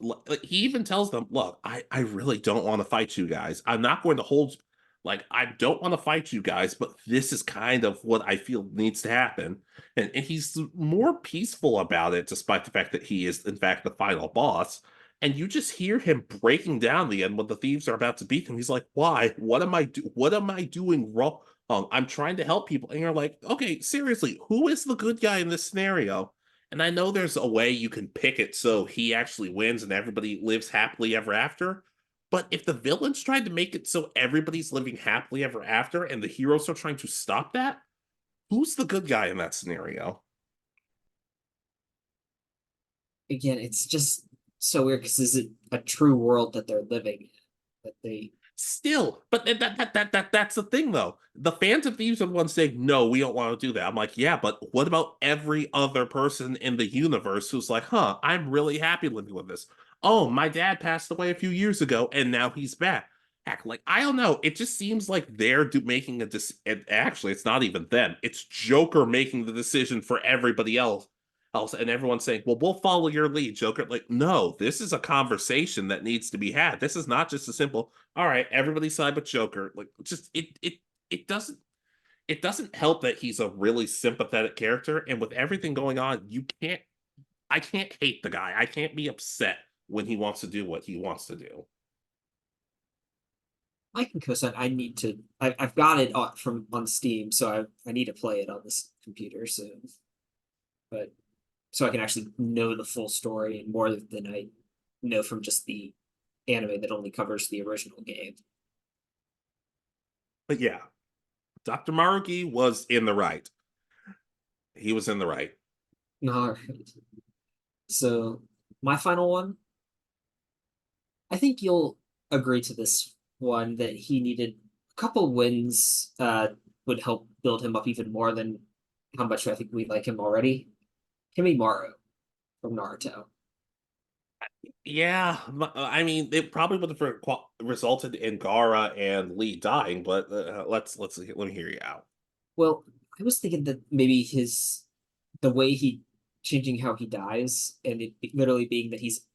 Speaker 2: even tells them, "Look, I really don't want to fight you guys. I'm not going to hold I don't want to fight you guys, but this is kind of what I feel needs to happen." And he's more peaceful about it, despite the fact that he is in fact the final boss. And you just hear him breaking down the end when the thieves are about to beat him. He's like, "Why? What am I doing wrong? I'm trying to help people." And you're like, "Okay, seriously, who is the good guy in this scenario?" And I know there's a way you can pick it so he actually wins and everybody lives happily ever after. But if the villains tried to make it so everybody's living happily ever after and the heroes are trying to stop that, who's the good guy in that scenario?
Speaker 3: Again, it's just so weird because is it a true world that they're living in? That they
Speaker 2: Still, but that's the thing though. The Phantom Thieves are the ones saying, no, we don't want to do that. I'm like, yeah, but what about every other person in the universe who's like, huh, I'm really happy living with this. Oh, my dad passed away a few years ago and now he's back. Heck, I don't know. It just seems like they're making actually, it's not even them. It's Joker making the decision for everybody else, and everyone's saying, well, we'll follow your lead, Joker. Like, no, this is a conversation that needs to be had. This is not just a simple, all right, everybody side with Joker. Just it doesn't help that he's a really sympathetic character, and with everything going on, I can't hate the guy. I can't be upset when he wants to do what he wants to do.
Speaker 3: I can co-sign. I need to. I've got it on Steam, so I need to play it on this computer soon. But so I can actually know the full story and more than I know from just the anime that only covers the original game.
Speaker 2: But yeah, Dr. Maruki was in the right. He was in the right.
Speaker 3: All right. So my final one, I think you'll agree to this one that he needed a couple wins would help build him up even more than how much I think we like him already. Kimimaro from Naruto.
Speaker 2: Yeah, I mean, it probably would have resulted in Gara and Lee dying, but let me hear you out.
Speaker 3: Well, I was thinking that maybe the way he changing how he dies and it literally being that he's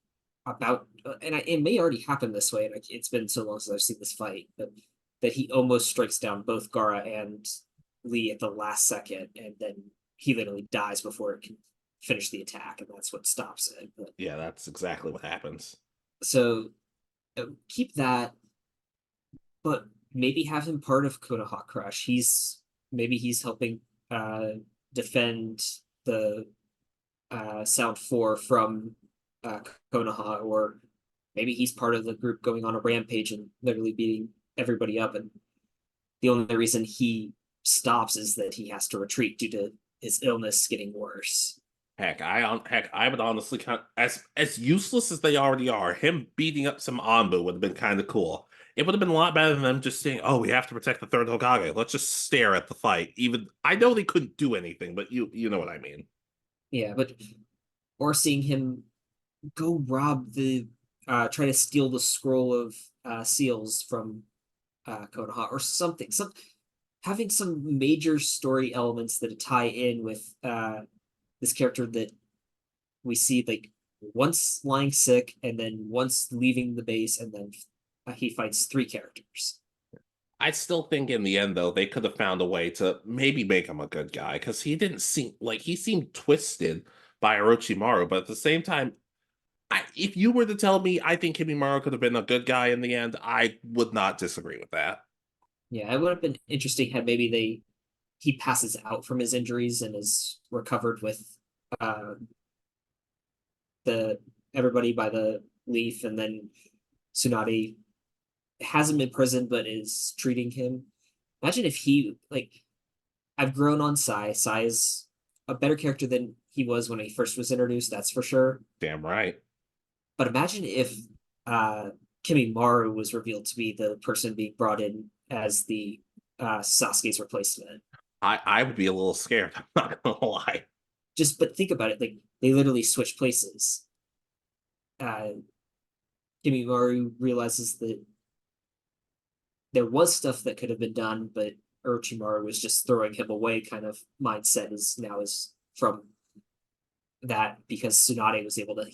Speaker 3: about and it may already happen this way and it's been so long since I've seen this fight, but that he almost strikes down both Gara and Lee at the last second, and then he literally dies before it can finish the attack, and that's what stops it. But
Speaker 2: Yeah, that's exactly what happens.
Speaker 3: so keep that, but maybe have him part of Konoha Crush. Maybe he's helping uh defend the Sound 4 from uh Konoha, or maybe he's part of the group going on a rampage and literally beating everybody up, and the only reason he stops is that he has to retreat due to his illness getting worse.
Speaker 2: I would honestly count as useless as they already are. Him beating up some Anbu would have been kind of cool. It would have been a lot better than them just saying, "Oh, we have to protect the third Hokage. Let's just stare at the fight." Even I know they couldn't do anything, but you know what I mean.
Speaker 3: Yeah, but or seeing him go rob the try to steal the scroll of seals from Konoha or something. Having some major story elements that tie in with this character that we see like once lying sick and then once leaving the base, and then he fights three characters.
Speaker 2: I still think in the end, though, they could have found a way to maybe make him a good guy because he didn't seem like he seemed twisted by Orochimaru, but at the same time, if you were to tell me I think Himimaru could have been a good guy in the end, I would not disagree with that.
Speaker 3: Yeah, it would have been interesting had maybe he passes out from his injuries and is recovered with uh the everybody by the leaf, and then Tsunade hasn't been present but is treating him. Imagine if he like I've grown on Sai. Sai is a better character than he was when he first was introduced, that's for sure.
Speaker 2: Damn right.
Speaker 3: But imagine if Kimimaru was revealed to be the person being brought in as the Sasuke's replacement.
Speaker 2: I would be a little scared. I'm not gonna lie.
Speaker 3: But think about it, like they literally switch places. Kimimaru realizes that there was stuff that could have been done, but Orochimaru was just throwing him away kind of mindset is from that, because Tsunade was able to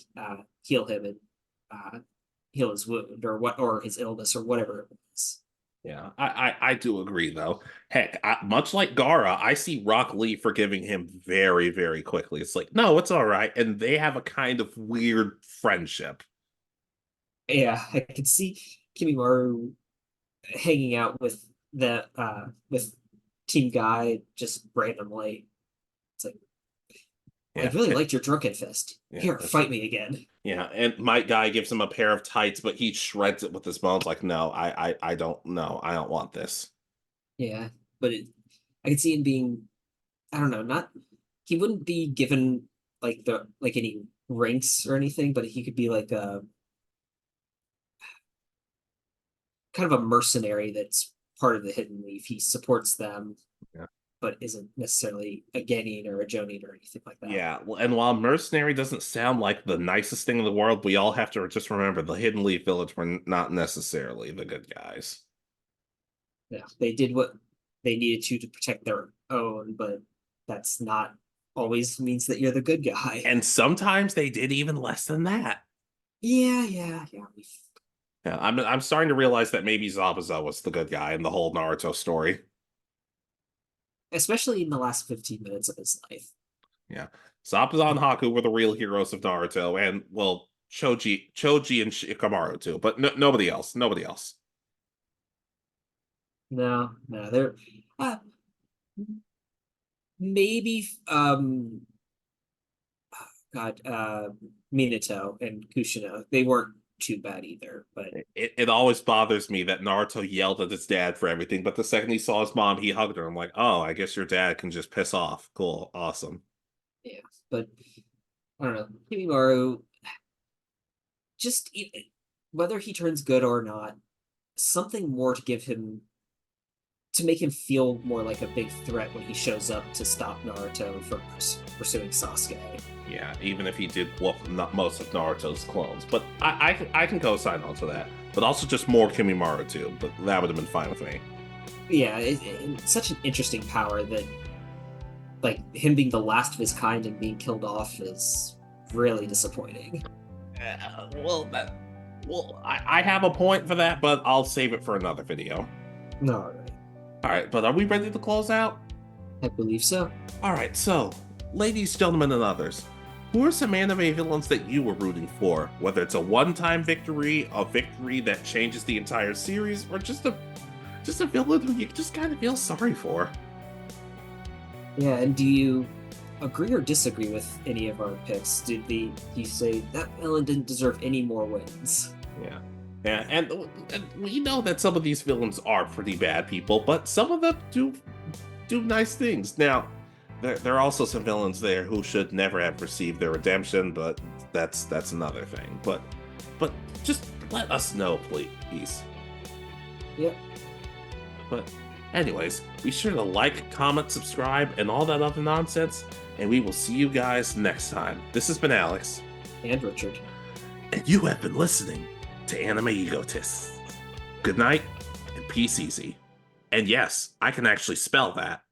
Speaker 3: heal him and heal his wound or his illness or whatever it was.
Speaker 2: Yeah, I do agree though. Heck, much like Gaara, I see Rock Lee forgiving him very, very quickly. It's like, no, it's all right. And they have a kind of weird friendship.
Speaker 3: Yeah, I could see Kimimaru hanging out with Team Guy just randomly. It's like, I really liked your drunken fist.
Speaker 2: Yeah,
Speaker 3: Here, fight me again.
Speaker 2: Yeah, and Might Guy gives him a pair of tights, but he shreds it with his bones. Like, no, I don't know. I don't want this.
Speaker 3: Yeah, but I could see him being, I don't know, he wouldn't be given like any ranks or anything, but he could be like a kind of a mercenary that's part of the Hidden Leaf. He supports them, but isn't necessarily a Genin or a Jonin or anything like that.
Speaker 2: Yeah, and while mercenary doesn't sound like the nicest thing in the world, we all have to just remember the Hidden Leaf Village were not necessarily the good guys.
Speaker 3: Yeah, they did what they needed to protect their own, but that's not always means that you're the good guy.
Speaker 2: And sometimes they did even less than that.
Speaker 3: Yeah.
Speaker 2: Yeah, I'm starting to realize that maybe Zabuza was the good guy in the whole Naruto story.
Speaker 3: Especially in the last 15 minutes of his life.
Speaker 2: Yeah. Zabuza and Haku were the real heroes of Naruto, and, well, Choji and Shikamaru too, but nobody else. Nobody else.
Speaker 3: No, they're maybe Minato and Kushina. They weren't too bad either, but
Speaker 2: it always bothers me that Naruto yelled at his dad for everything, but the second he saw his mom, he hugged her. I'm like, oh, I guess your dad can just piss off. Cool, awesome.
Speaker 3: Yeah, but I don't know. Kimimaru, just whether he turns good or not, something more to make him feel more like a big threat when he shows up to stop Naruto from pursuing Sasuke.
Speaker 2: Yeah, even if he did not most of Naruto's clones. But I can co-sign on to that. But also just more Kimimaru too, but that would have been fine with me.
Speaker 3: Yeah, it's such an interesting power that, like, him being the last of his kind and being killed off is really disappointing.
Speaker 2: I have a point for that, but I'll save it for another video.
Speaker 3: No,
Speaker 2: All right, but are we ready to close out?
Speaker 3: I believe so.
Speaker 2: All right, so, ladies, gentlemen, and others, who are some anime villains that you were rooting for? Whether it's a one-time victory, a victory that changes the entire series, or just a villain who you just kind of feel sorry for.
Speaker 3: Yeah, and do you agree or disagree with any of our picks? Do you say that villain didn't deserve any more wins?
Speaker 2: Yeah. Yeah, and we know that some of these villains are pretty bad people, but some of them do nice things. Now, there are also some villains there who should never have received their redemption, but that's another thing. But just let us know, please.
Speaker 3: Yep.
Speaker 2: But anyways, be sure to like, comment, subscribe, and all that other nonsense, and we will see you guys next time. This has been Alex.
Speaker 3: And Richard.
Speaker 2: And you have been listening to Anime Egotists. Good night, and peace easy. And yes, I can actually spell that.